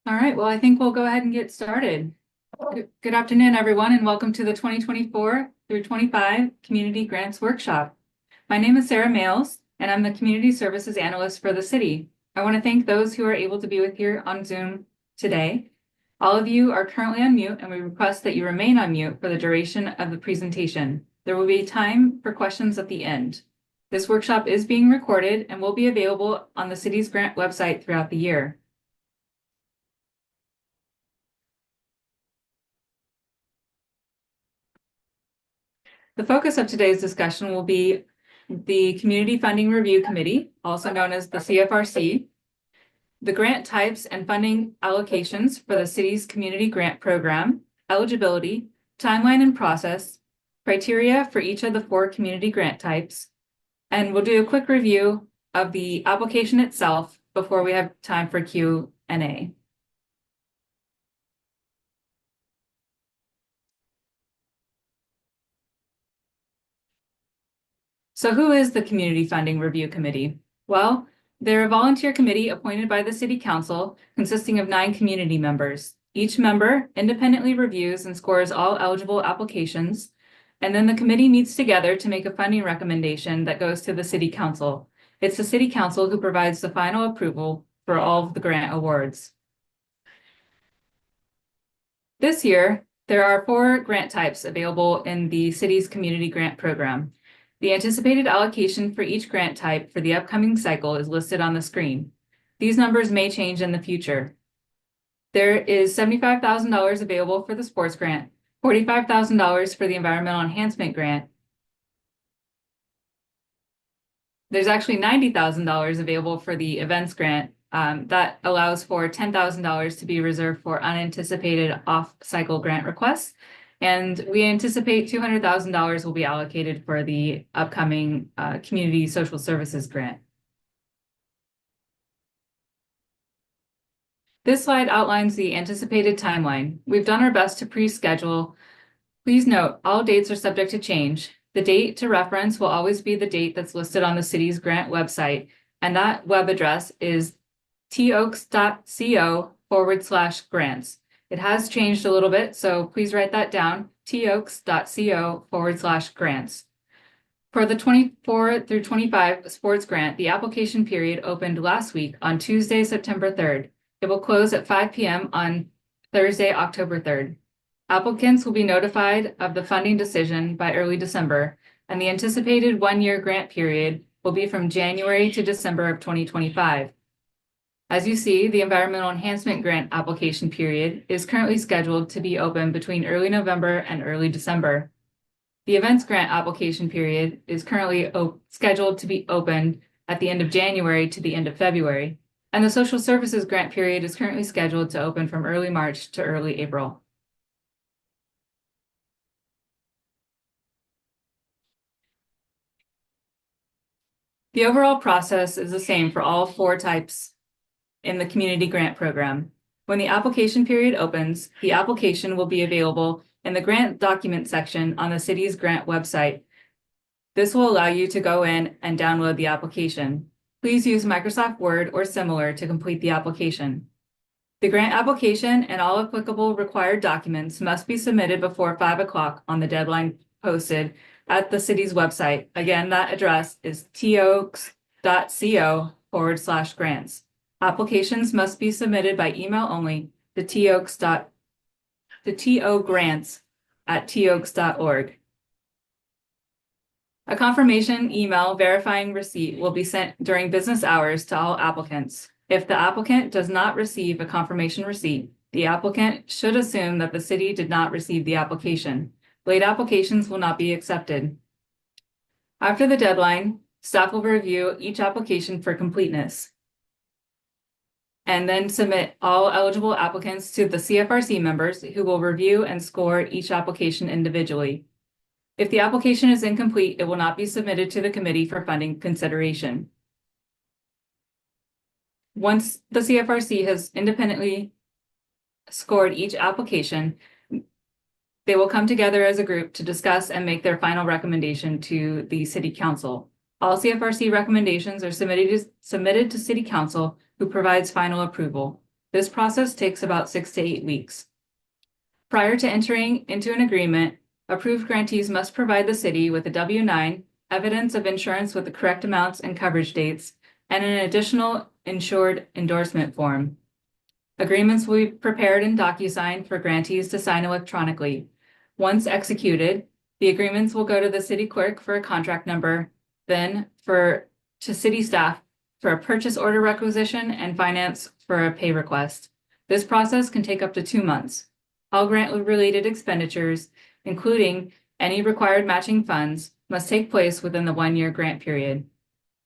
All right, well, I think we'll go ahead and get started. Good afternoon, everyone, and welcome to the 2024 through 25 Community Grants Workshop. My name is Sarah Males, and I'm the Community Services Analyst for the city. I want to thank those who are able to be with here on Zoom today. All of you are currently on mute, and we request that you remain on mute for the duration of the presentation. There will be time for questions at the end. This workshop is being recorded and will be available on the city's grant website throughout the year. The focus of today's discussion will be the Community Funding Review Committee, also known as the CFRC, the grant types and funding allocations for the city's community grant program, eligibility, timeline and process, criteria for each of the 4 community grant types, and we'll do a quick review of the application itself before we have time for Q&A. So who is the Community Funding Review Committee? Well, they're a volunteer committee appointed by the City Council consisting of 9 community members. Each member independently reviews and scores all eligible applications, and then the committee meets together to make a funding recommendation that goes to the City Council. It's the City Council who provides the final approval for all of the grant awards. This year, there are 4 grant types available in the city's community grant program. The anticipated allocation for each grant type for the upcoming cycle is listed on the screen. These numbers may change in the future. There is $75,000 available for the sports grant, $45,000 for the environmental enhancement grant. There's actually $90,000 available for the events grant. That allows for $10,000 to be reserved for unanticipated off-cycle grant requests. And we anticipate $200,000 will be allocated for the upcoming Community Social Services grant. This slide outlines the anticipated timeline. We've done our best to pre-schedule. Please note, all dates are subject to change. The date to reference will always be the date that's listed on the city's grant website, and that web address is toaks.co/grants. It has changed a little bit, so please write that down, toaks.co/grants. For the 24 through 25 sports grant, the application period opened last week on Tuesday, September 3rd. It will close at 5 p.m. on Thursday, October 3rd. Applicants will be notified of the funding decision by early December, and the anticipated 1-year grant period will be from January to December of 2025. As you see, the Environmental Enhancement Grant application period is currently scheduled to be open between early November and early December. The Events Grant application period is currently scheduled to be opened at the end of January to the end of February, and the Social Services Grant period is currently scheduled to open from early March to early April. The overall process is the same for all 4 types in the community grant program. When the application period opens, the application will be available in the grant document section on the city's grant website. This will allow you to go in and download the application. Please use Microsoft Word or similar to complete the application. The grant application and all applicable required documents must be submitted before 5 o'clock on the deadline posted at the city's website. Again, that address is toaks.co/grants. Applications must be submitted by email only to togrants@toaks.org. A confirmation email verifying receipt will be sent during business hours to all applicants. If the applicant does not receive a confirmation receipt, the applicant should assume that the city did not receive the application. Late applications will not be accepted. After the deadline, staff will review each application for completeness and then submit all eligible applicants to the CFRC members who will review and score each application individually. If the application is incomplete, it will not be submitted to the committee for funding consideration. Once the CFRC has independently scored each application, they will come together as a group to discuss and make their final recommendation to the City Council. All CFRC recommendations are submitted to City Council, who provides final approval. This process takes about 6 to 8 weeks. Prior to entering into an agreement, approved grantees must provide the city with a W-9, evidence of insurance with the correct amounts and coverage dates, and an additional insured endorsement form. Agreements will be prepared in DocuSign for grantees to sign electronically. Once executed, the agreements will go to the city clerk for a contract number, then to city staff for a purchase order requisition and finance for a pay request. This process can take up to 2 months. All grant-related expenditures, including any required matching funds, must take place within the 1-year grant period.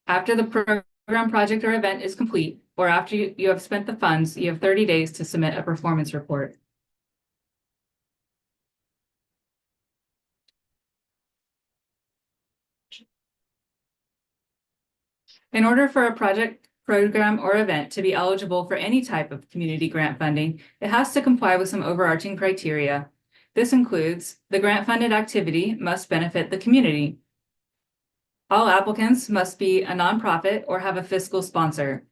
After the program, project, or event is complete, or after you have spent the funds, you have 30 days to submit a performance report. In order for a project, program, or event to be eligible for any type of community grant funding, it has to comply with some overarching criteria. This includes the grant-funded activity must benefit the community. All applicants must be a nonprofit or have a fiscal sponsor.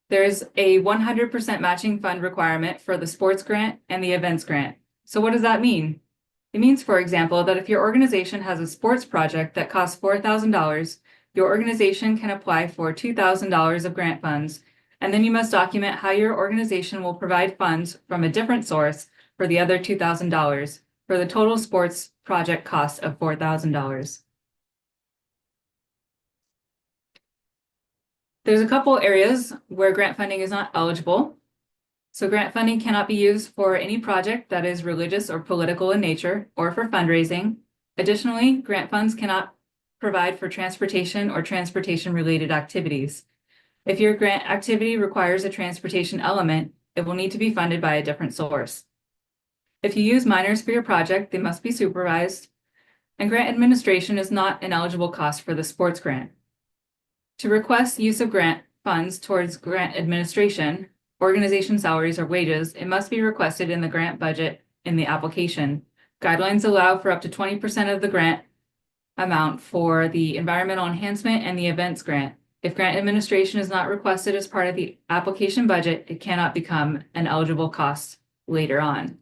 There's a 100% matching fund requirement for the sports grant and the events grant. So what does that mean? It means, for example, that if your organization has a sports project that costs $4,000, your organization can apply for $2,000 of grant funds, and then you must document how your organization will provide funds from a different source for the other $2,000 for the total sports project cost of $4,000. There's a couple areas where grant funding is not eligible. So grant funding cannot be used for any project that is religious or political in nature or for fundraising. Additionally, grant funds cannot provide for transportation or transportation-related activities. If your grant activity requires a transportation element, it will need to be funded by a different source. If you use minors for your project, they must be supervised, and grant administration is not an eligible cost for the sports grant. To request use of grant funds towards grant administration, organization salaries, or wages, it must be requested in the grant budget in the application. Guidelines allow for up to 20% of the grant amount for the environmental enhancement and the events grant. If grant administration is not requested as part of the application budget, it cannot become an eligible cost later on.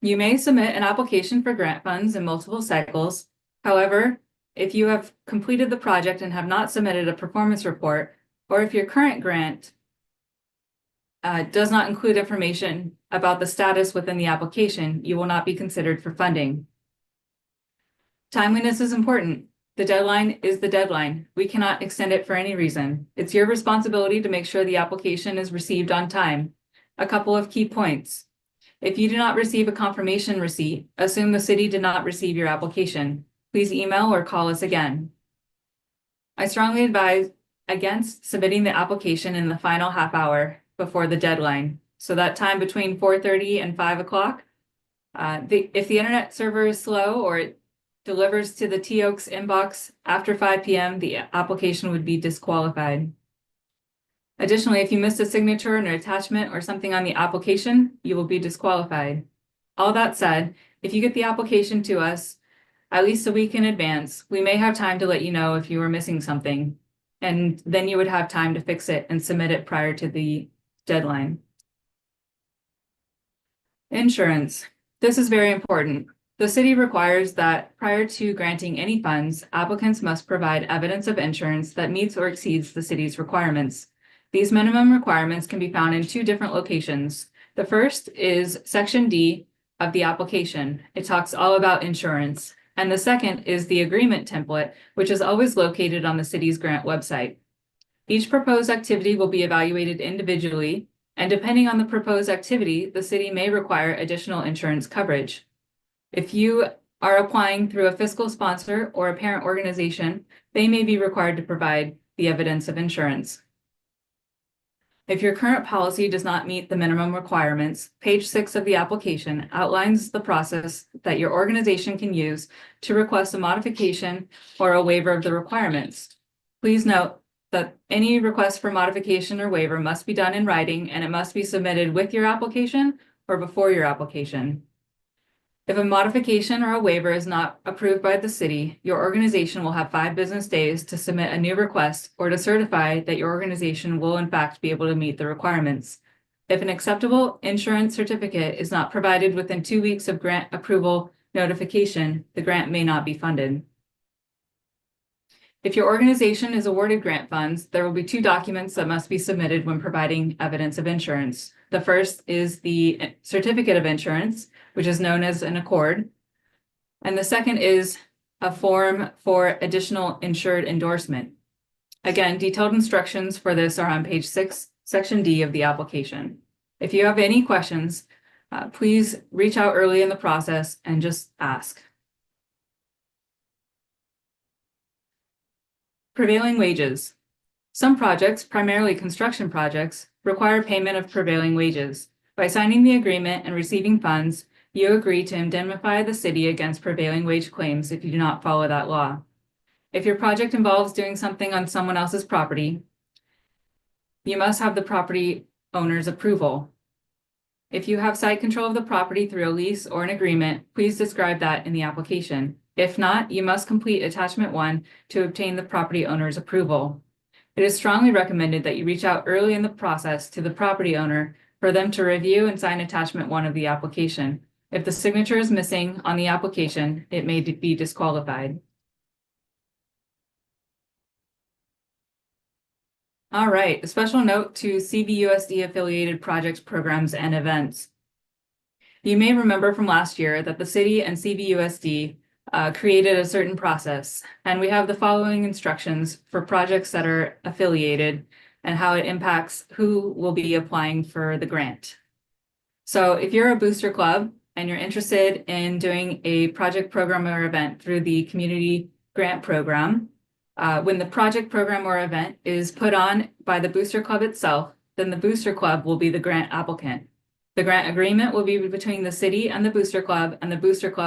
You may submit an application for grant funds in multiple cycles. However, if you have completed the project and have not submitted a performance report, or if your current grant does not include information about the status within the application, you will not be considered for funding. Timeliness is important. The deadline is the deadline. We cannot extend it for any reason. It's your responsibility to make sure the application is received on time. A couple of key points. If you do not receive a confirmation receipt, assume the city did not receive your application. Please email or call us again. I strongly advise against submitting the application in the final half hour before the deadline. So that time between 4:30 and 5 o'clock. If the internet server is slow or it delivers to the TOAKS inbox after 5 p.m., the application would be disqualified. Additionally, if you missed a signature or an attachment or something on the application, you will be disqualified. All that said, if you get the application to us at least a week in advance, we may have time to let you know if you were missing something, and then you would have time to fix it and submit it prior to the deadline. Insurance. This is very important. The city requires that prior to granting any funds, applicants must provide evidence of insurance that meets or exceeds the city's requirements. These minimum requirements can be found in 2 different locations. The first is Section D of the application. It talks all about insurance. And the second is the agreement template, which is always located on the city's grant website. Each proposed activity will be evaluated individually, and depending on the proposed activity, the city may require additional insurance coverage. If you are applying through a fiscal sponsor or a parent organization, they may be required to provide the evidence of insurance. If your current policy does not meet the minimum requirements, page 6 of the application outlines the process that your organization can use to request a modification or a waiver of the requirements. Please note that any request for modification or waiver must be done in writing, and it must be submitted with your application or before your application. If a modification or a waiver is not approved by the city, your organization will have 5 business days to submit a new request or to certify that your organization will in fact be able to meet the requirements. If an acceptable insurance certificate is not provided within 2 weeks of grant approval notification, the grant may not be funded. If your organization is awarded grant funds, there will be 2 documents that must be submitted when providing evidence of insurance. The first is the certificate of insurance, which is known as an accord. And the second is a form for additional insured endorsement. Again, detailed instructions for this are on page 6, section D of the application. If you have any questions, please reach out early in the process and just ask. Prevailing wages. Some projects, primarily construction projects, require payment of prevailing wages. By signing the agreement and receiving funds, you agree to indemnify the city against prevailing wage claims if you do not follow that law. If your project involves doing something on someone else's property, you must have the property owner's approval. If you have site control of the property through a lease or an agreement, please describe that in the application. If not, you must complete attachment 1 to obtain the property owner's approval. It is strongly recommended that you reach out early in the process to the property owner for them to review and sign attachment 1 of the application. If the signature is missing on the application, it may be disqualified. All right, a special note to CVUSD affiliated projects, programs, and events. You may remember from last year that the city and CVUSD created a certain process, and we have the following instructions for projects that are affiliated and how it impacts who will be applying for the grant. So if you're a booster club and you're interested in doing a project, program, or event through the community grant program, when the project, program, or event is put on by the booster club itself, then the booster club will be the grant applicant. The grant agreement will be between the city and the booster club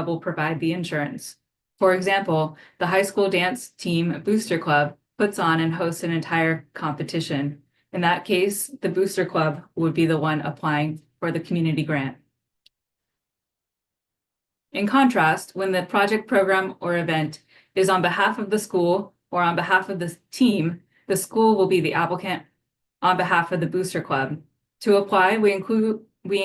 will provide the insurance. For example, the high school dance team booster club puts on and hosts an entire competition. In that case, the booster club would be the one applying for the community grant. In contrast, when the project, program, or event is on behalf of the school or on behalf of the team, the school will be the applicant on behalf of the booster club. To apply, we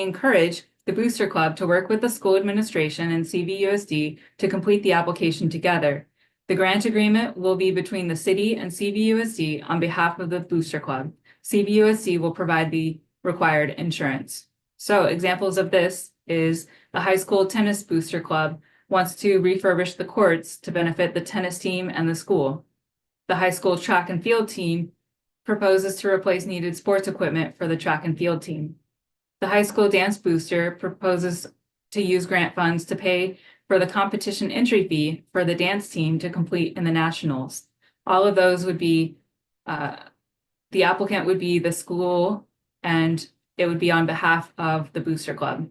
encourage the booster club to work with the school administration and CVUSD to complete the application together. The grant agreement will be between the city and CVUSD on behalf of the booster club. CVUSD will provide the required insurance. So examples of this is the high school tennis booster club wants to refurbish the courts to benefit the tennis team and the school. The high school track and field team proposes to replace needed sports equipment for the track and field team. The high school dance booster proposes to use grant funds to pay for the competition entry fee for the dance team to complete in the nationals. All of those would be, the applicant would be the school, and it would be on behalf of the booster club.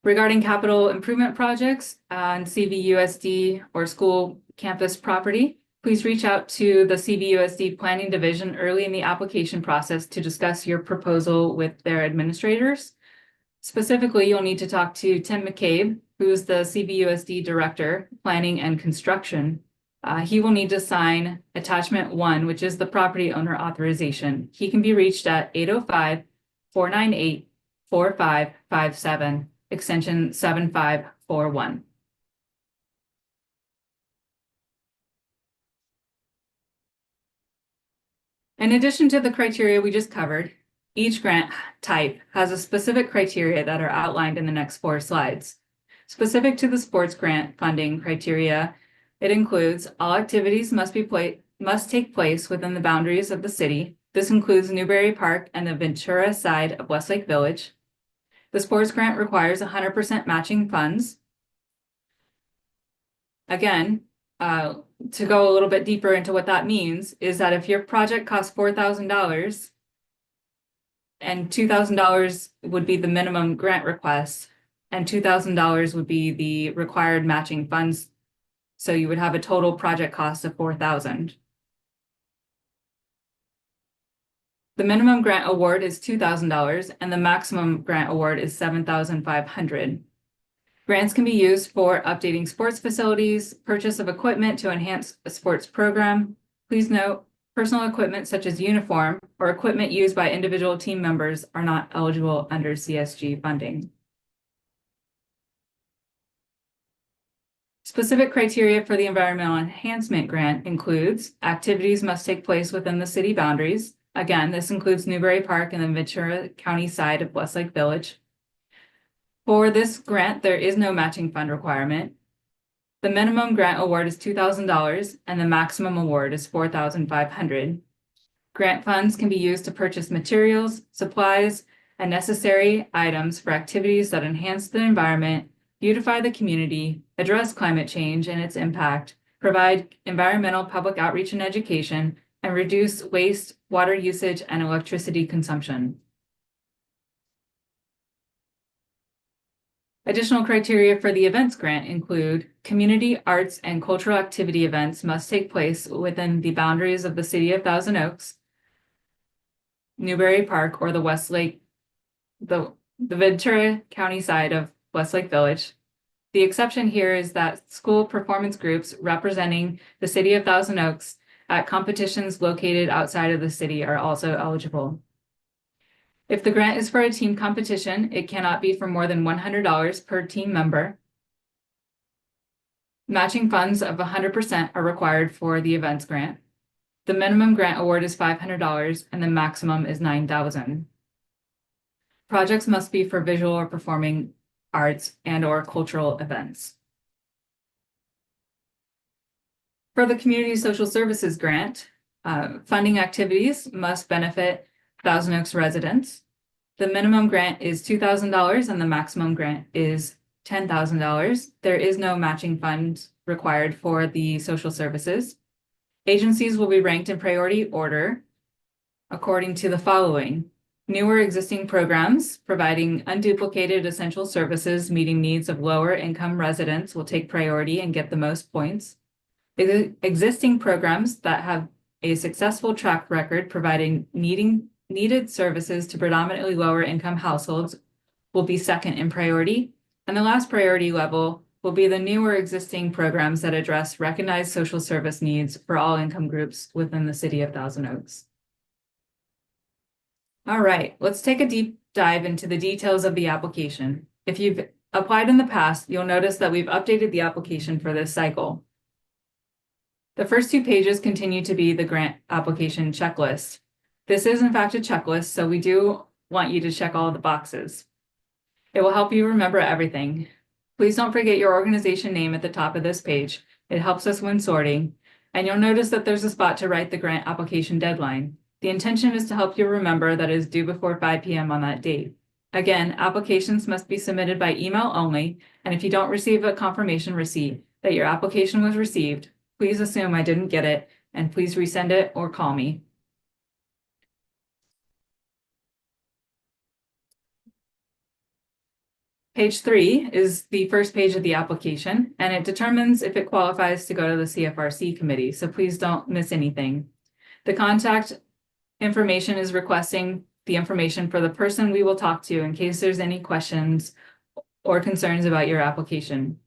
Regarding capital improvement projects on CVUSD or school campus property, please reach out to the CVUSD Planning Division early in the application process to discuss your proposal with their administrators. Specifically, you'll need to talk to Tim McCabe, who is the CVUSD Director, Planning and Construction. He will need to sign attachment 1, which is the property owner authorization. He can be reached at 805-498-4557, extension 7541. In addition to the criteria we just covered, each grant type has a specific criteria that are outlined in the next 4 slides. Specific to the sports grant funding criteria, it includes all activities must take place within the boundaries of the city. This includes Newberry Park and the Ventura side of Westlake Village. The sports grant requires 100% matching funds. Again, to go a little bit deeper into what that means is that if your project costs $4,000 and $2,000 would be the minimum grant request and $2,000 would be the required matching funds. So you would have a total project cost of $4,000. The minimum grant award is $2,000 and the maximum grant award is $7,500. Grants can be used for updating sports facilities, purchase of equipment to enhance a sports program. Please note, personal equipment such as uniform or equipment used by individual team members are not eligible under CSG funding. Specific criteria for the environmental enhancement grant includes activities must take place within the city boundaries. Again, this includes Newbury Park and the Ventura County side of Westlake Village. For this grant, there is no matching fund requirement. The minimum grant award is $2,000 and the maximum award is $4,500. Grant funds can be used to purchase materials, supplies, and necessary items for activities that enhance the environment, beautify the community, address climate change and its impact, provide environmental public outreach and education, and reduce waste, water usage, and electricity consumption. Additional criteria for the events grant include community, arts, and cultural activity events must take place within the boundaries of the city of Thousand Oaks, Newbury Park, or the Westlake, the Ventura County side of Westlake Village. The exception here is that school performance groups representing the city of Thousand Oaks at competitions located outside of the city are also eligible. If the grant is for a team competition, it cannot be for more than $100 per team member. Matching funds of 100% are required for the events grant. The minimum grant award is $500 and the maximum is $9,000. Projects must be for visual or performing arts and/or cultural events. For the Community Social Services Grant, funding activities must benefit Thousand Oaks residents. The minimum grant is $2,000 and the maximum grant is $10,000. There is no matching funds required for the social services. Agencies will be ranked in priority order according to the following: newer existing programs providing unduplicated essential services meeting needs of lower income residents will take priority and get the most points. Existing programs that have a successful track record providing needed services to predominantly lower income households will be second in priority. And the last priority level will be the newer existing programs that address recognized social service needs for all income groups within the city of Thousand Oaks. All right, let's take a deep dive into the details of the application. If you've applied in the past, you'll notice that we've updated the application for this cycle. The first two pages continue to be the grant application checklist. This is in fact a checklist, so we do want you to check all the boxes. It will help you remember everything. Please don't forget your organization name at the top of this page. It helps us when sorting. And you'll notice that there's a spot to write the grant application deadline. The intention is to help you remember that it is due before 5 p.m. on that date. Again, applications must be submitted by email only, and if you don't receive a confirmation receipt that your application was received, please assume I didn't get it, and please resend it or call me. Page 3 is the first page of the application, and it determines if it qualifies to go to the CFRC committee, so please don't miss anything. The contact information is requesting the information for the person we will talk to in case there's any questions or concerns about your application.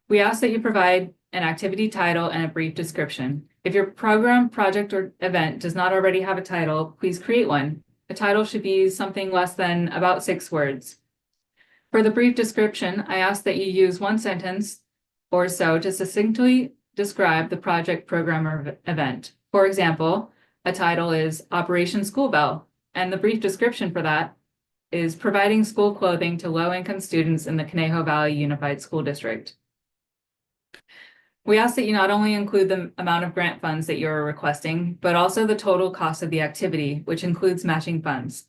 We ask that you provide an activity title and a brief description. If your program, project, or event does not already have a title, please create one. A title should be something less than about 6 words. For the brief description, I ask that you use one sentence or so to succinctly describe the project, program, or event. For example, a title is Operation School Bell, and the brief description for that is providing school clothing to low-income students in the Conejo Valley Unified School District. We ask that you not only include the amount of grant funds that you're requesting, but also the total cost of the activity, which includes matching funds.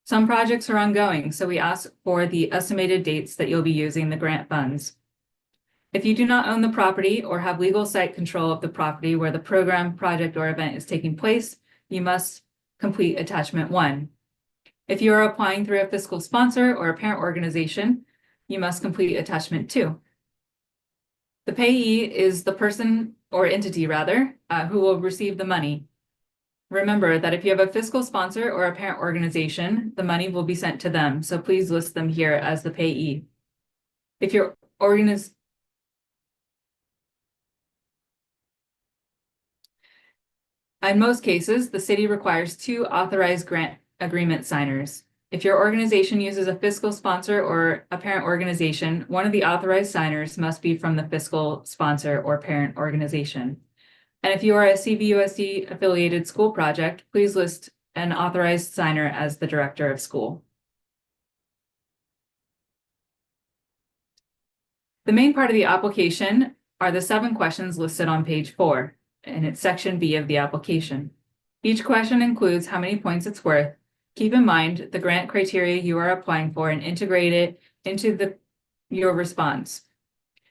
Some projects are ongoing, so we ask for the estimated dates that you'll be using the grant funds. If you do not own the property or have legal site control of the property where the program, project, or event is taking place, you must complete attachment 1. If you are applying through a fiscal sponsor or a parent organization, you must complete attachment 2. The payee is the person or entity rather, who will receive the money. Remember that if you have a fiscal sponsor or a parent organization, the money will be sent to them, so please list them here as the payee. If your organization In most cases, the city requires 2 authorized grant agreement signers. If your organization uses a fiscal sponsor or a parent organization, one of the authorized signers must be from the fiscal sponsor or parent organization. And if you are a CVUSD affiliated school project, please list an authorized signer as the director of school. The main part of the application are the 7 questions listed on page 4, and it's section B of the application. Each question includes how many points it's worth. Keep in mind the grant criteria you are applying for and integrate it into your response.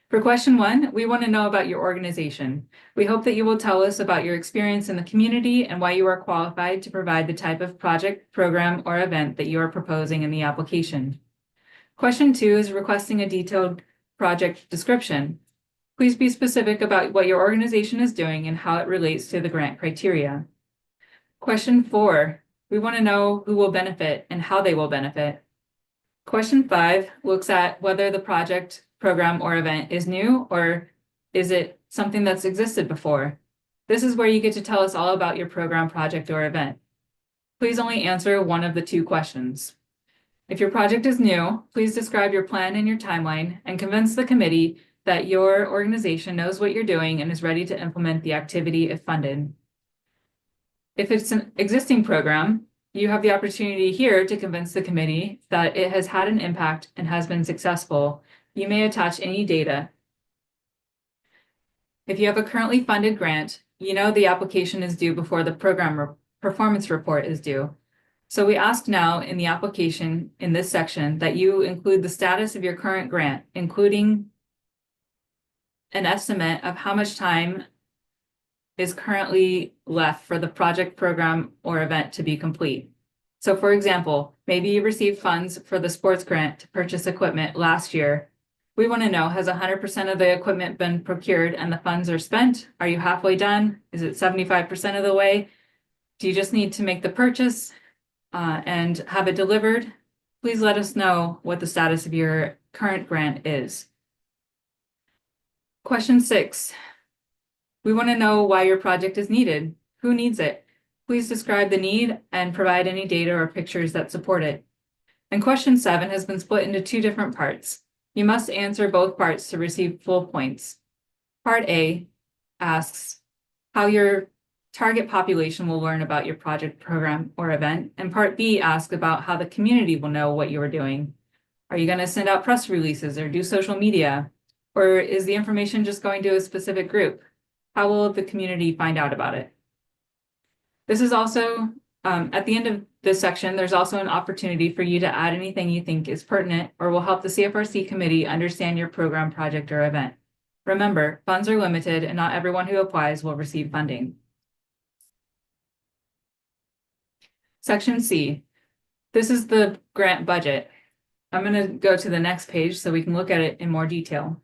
For question 1, we want to know about your organization. We hope that you will tell us about your experience in the community and why you are qualified to provide the type of project, program, or event that you are proposing in the application. Question 2 is requesting a detailed project description. Please be specific about what your organization is doing and how it relates to the grant criteria. Question 4, we want to know who will benefit and how they will benefit. Question 5 looks at whether the project, program, or event is new or is it something that's existed before. This is where you get to tell us all about your program, project, or event. Please only answer one of the 2 questions. If your project is new, please describe your plan and your timeline and convince the committee that your organization knows what you're doing and is ready to implement the activity if funded. If it's an existing program, you have the opportunity here to convince the committee that it has had an impact and has been successful. You may attach any data. If you have a currently funded grant, you know the application is due before the program performance report is due. So we ask now in the application in this section that you include the status of your current grant, including an estimate of how much time is currently left for the project, program, or event to be complete. So for example, maybe you received funds for the sports grant to purchase equipment last year. We want to know, has 100% of the equipment been procured and the funds are spent? Are you halfway done? Is it 75% of the way? Do you just need to make the purchase and have it delivered? Please let us know what the status of your current grant is. Question 6. We want to know why your project is needed. Who needs it? Please describe the need and provide any data or pictures that support it. And question 7 has been split into 2 different parts. You must answer both parts to receive full points. Part A asks how your target population will learn about your project, program, or event. And Part B asks about how the community will know what you are doing. Are you going to send out press releases or do social media? Or is the information just going to a specific group? How will the community find out about it? This is also, at the end of this section, there's also an opportunity for you to add anything you think is pertinent or will help the CFRC committee understand your program, project, or event. Remember, funds are limited and not everyone who applies will receive funding. Section C. This is the grant budget. I'm going to go to the next page so we can look at it in more detail.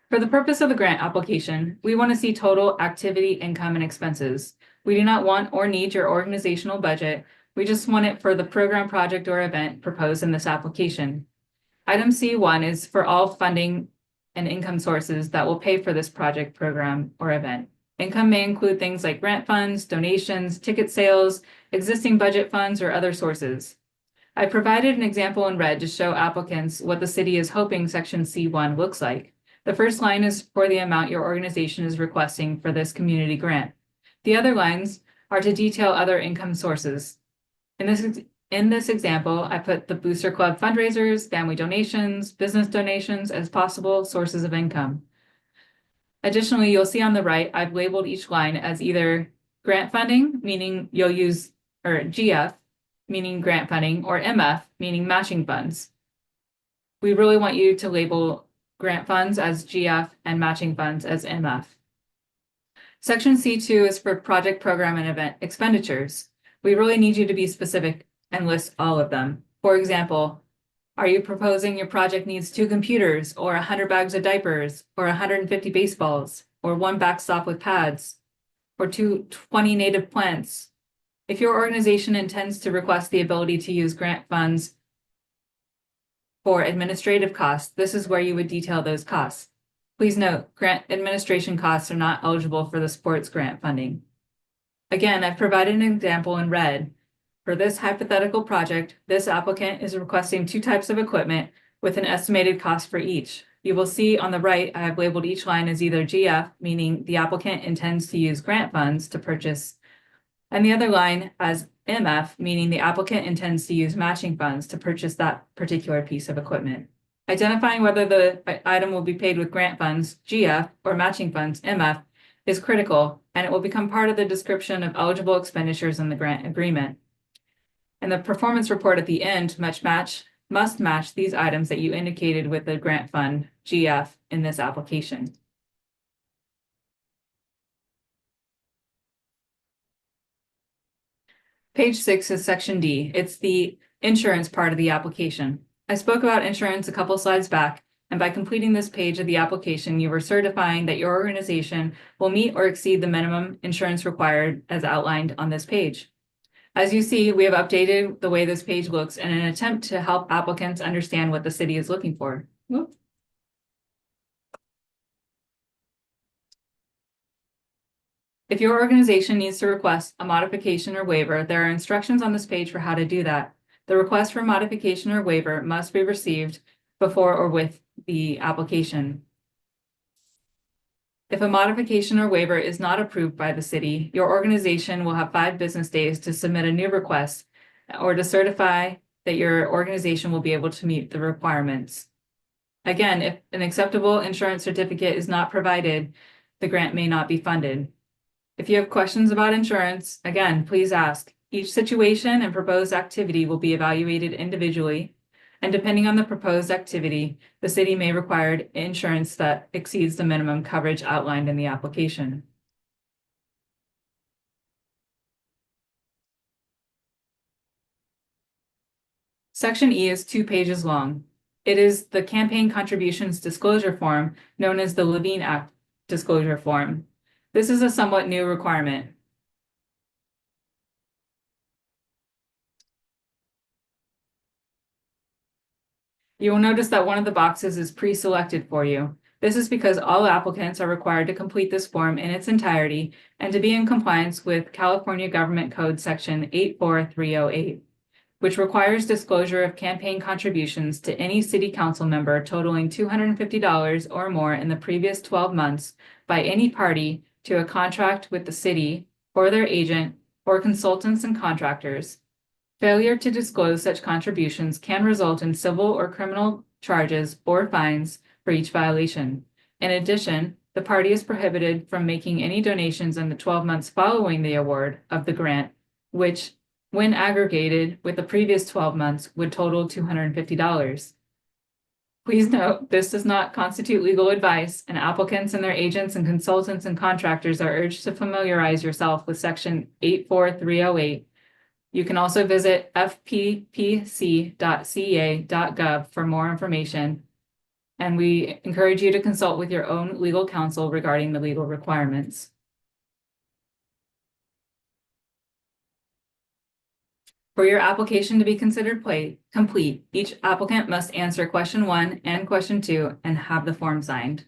For the purpose of the grant application, we want to see total activity, income, and expenses. We do not want or need your organizational budget. We just want it for the program, project, or event proposed in this application. Item C1 is for all funding and income sources that will pay for this project, program, or event. Income may include things like grant funds, donations, ticket sales, existing budget funds, or other sources. I provided an example in red to show applicants what the city is hoping Section C1 looks like. The first line is for the amount your organization is requesting for this community grant. The other lines are to detail other income sources. In this example, I put the Booster Club fundraisers, family donations, business donations as possible sources of income. Additionally, you'll see on the right, I've labeled each line as either grant funding, meaning you'll use, or GF, meaning grant funding, or MF, meaning matching funds. We really want you to label grant funds as GF and matching funds as MF. Section C2 is for project, program, and event expenditures. We really need you to be specific and list all of them. For example, Are you proposing your project needs 2 computers, or 100 bags of diapers, or 150 baseballs, or 1 backstop with pads, or 20 native plants? If your organization intends to request the ability to use grant funds for administrative costs, this is where you would detail those costs. Please note, grant administration costs are not eligible for the sports grant funding. Again, I've provided an example in red. For this hypothetical project, this applicant is requesting 2 types of equipment with an estimated cost for each. You will see on the right, I have labeled each line as either GF, meaning the applicant intends to use grant funds to purchase, and the other line as MF, meaning the applicant intends to use matching funds to purchase that particular piece of equipment. Identifying whether the item will be paid with grant funds, GF, or matching funds, MF, is critical, and it will become part of the description of eligible expenditures in the grant agreement. And the performance report at the end must match these items that you indicated with the grant fund, GF, in this application. Page 6 is section D. It's the insurance part of the application. I spoke about insurance a couple slides back, and by completing this page of the application, you are certifying that your organization will meet or exceed the minimum insurance required as outlined on this page. As you see, we have updated the way this page looks in an attempt to help applicants understand what the city is looking for. Whoop. If your organization needs to request a modification or waiver, there are instructions on this page for how to do that. The request for modification or waiver must be received before or with the application. If a modification or waiver is not approved by the city, your organization will have 5 business days to submit a new request or to certify that your organization will be able to meet the requirements. Again, if an acceptable insurance certificate is not provided, the grant may not be funded. If you have questions about insurance, again, please ask. Each situation and proposed activity will be evaluated individually, and depending on the proposed activity, the city may require insurance that exceeds the minimum coverage outlined in the application. Section E is 2 pages long. It is the campaign contributions disclosure form known as the Levine Act disclosure form. This is a somewhat new requirement. You will notice that one of the boxes is pre-selected for you. This is because all applicants are required to complete this form in its entirety and to be in compliance with California Government Code Section 84308, which requires disclosure of campaign contributions to any city council member totaling $250 or more in the previous 12 months by any party to a contract with the city or their agent or consultants and contractors. Failure to disclose such contributions can result in civil or criminal charges or fines for each violation. In addition, the party is prohibited from making any donations in the 12 months following the award of the grant, which, when aggregated with the previous 12 months, would total $250. Please note, this does not constitute legal advice, and applicants and their agents and consultants and contractors are urged to familiarize yourself with Section 84308. You can also visit fppc.ca.gov for more information, and we encourage you to consult with your own legal counsel regarding the legal requirements. For your application to be considered complete, each applicant must answer question 1 and question 2 and have the form signed.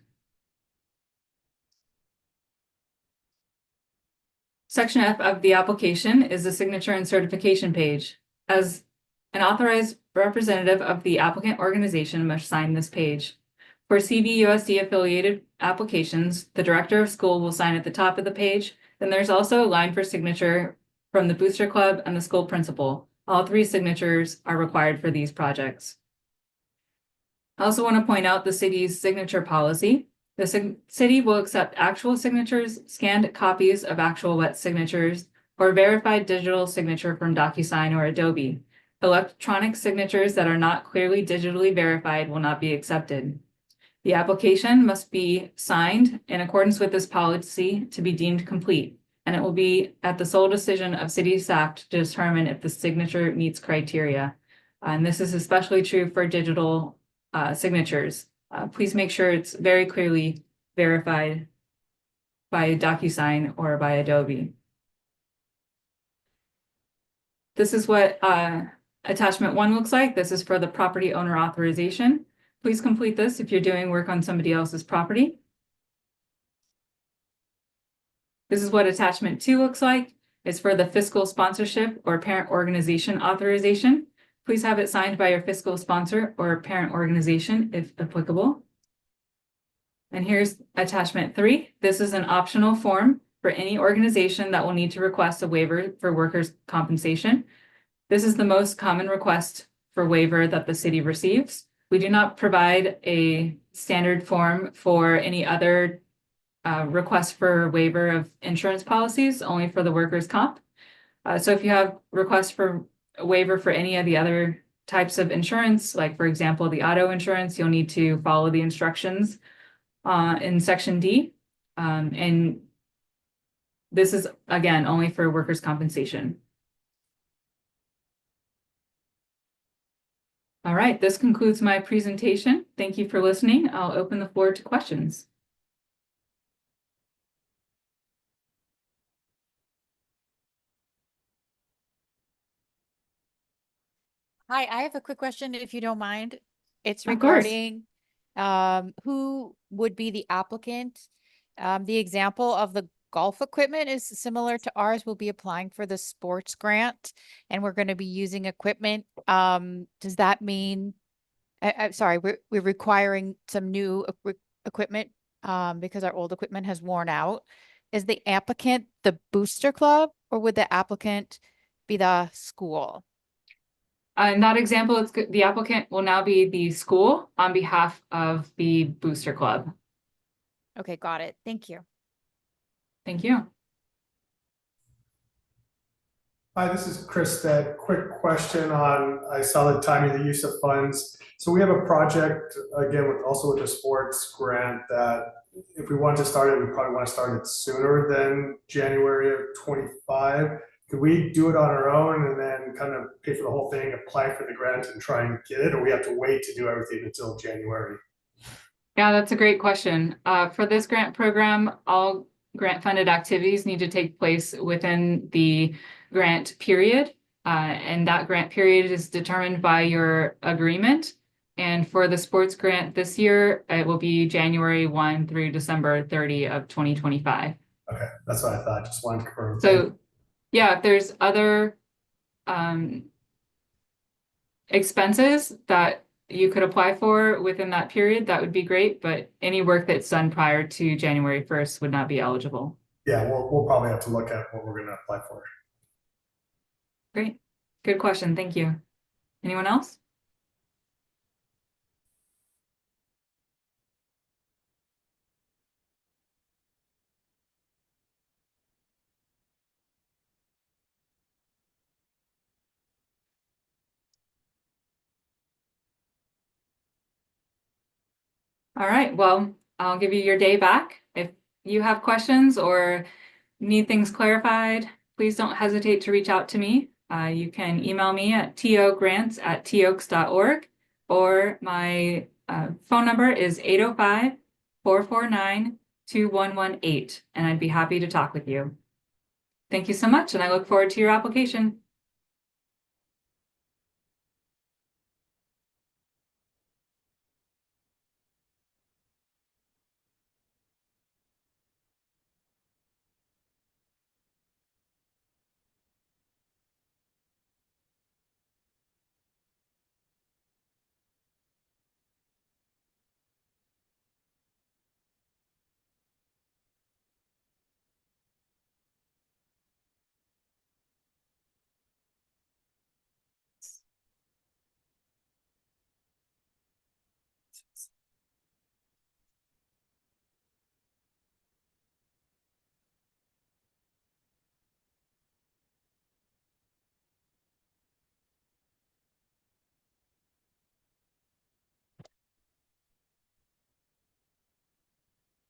Section F of the application is the signature and certification page. As an authorized representative of the applicant organization must sign this page. For CVUSD affiliated applications, the director of school will sign at the top of the page. Then there's also a line for signature from the booster club and the school principal. All 3 signatures are required for these projects. I also want to point out the city's signature policy. The city will accept actual signatures, scanned copies of actual wet signatures, or verified digital signature from DocuSign or Adobe. Electronic signatures that are not clearly digitally verified will not be accepted. The application must be signed in accordance with this policy to be deemed complete, and it will be at the sole decision of city staff to determine if the signature meets criteria. And this is especially true for digital signatures. Please make sure it's very clearly verified by DocuSign or by Adobe. This is what attachment 1 looks like. This is for the property owner authorization. Please complete this if you're doing work on somebody else's property. This is what attachment 2 looks like. It's for the fiscal sponsorship or parent organization authorization. Please have it signed by your fiscal sponsor or parent organization if applicable. And here's attachment 3. This is an optional form for any organization that will need to request a waiver for workers' compensation. This is the most common request for waiver that the city receives. We do not provide a standard form for any other request for waiver of insurance policies, only for the workers' comp. So if you have requests for a waiver for any of the other types of insurance, like for example, the auto insurance, you'll need to follow the instructions in section D. And this is, again, only for workers' compensation. All right, this concludes my presentation. Thank you for listening. I'll open the floor to questions. Hi, I have a quick question if you don't mind. It's Of course. regarding who would be the applicant. The example of the golf equipment is similar to ours. We'll be applying for the sports grant and we're going to be using equipment. Does that mean, I'm sorry, we're requiring some new equipment because our old equipment has worn out. Is the applicant the booster club or would the applicant be the school? In that example, the applicant will now be the school on behalf of the booster club. Okay, got it. Thank you. Thank you. Hi, this is Chris. That quick question on, I saw the timing, the use of funds. So we have a project, again, also with a sports grant that if we want to start it, we probably want to start it sooner than January of 25. Could we do it on our own and then kind of pay for the whole thing, apply for the grant and try and get it? Or we have to wait to do everything until January? Yeah, that's a great question. For this grant program, all grant funded activities need to take place within the grant period. And that grant period is determined by your agreement. And for the sports grant this year, it will be January 1 through December 30 of 2025. Okay, that's what I thought. Just wanted to confirm. So yeah, if there's other expenses that you could apply for within that period, that would be great. But any work that's done prior to January 1st would not be eligible. Yeah, we'll probably have to look at what we're going to apply for. Great. Good question. Thank you. Anyone else? All right, well, I'll give you your day back. If you have questions or need things clarified, please don't hesitate to reach out to me. You can email me at togrants@toaks.org or my phone number is 805-449-2118, and I'd be happy to talk with you. Thank you so much, and I look forward to your application.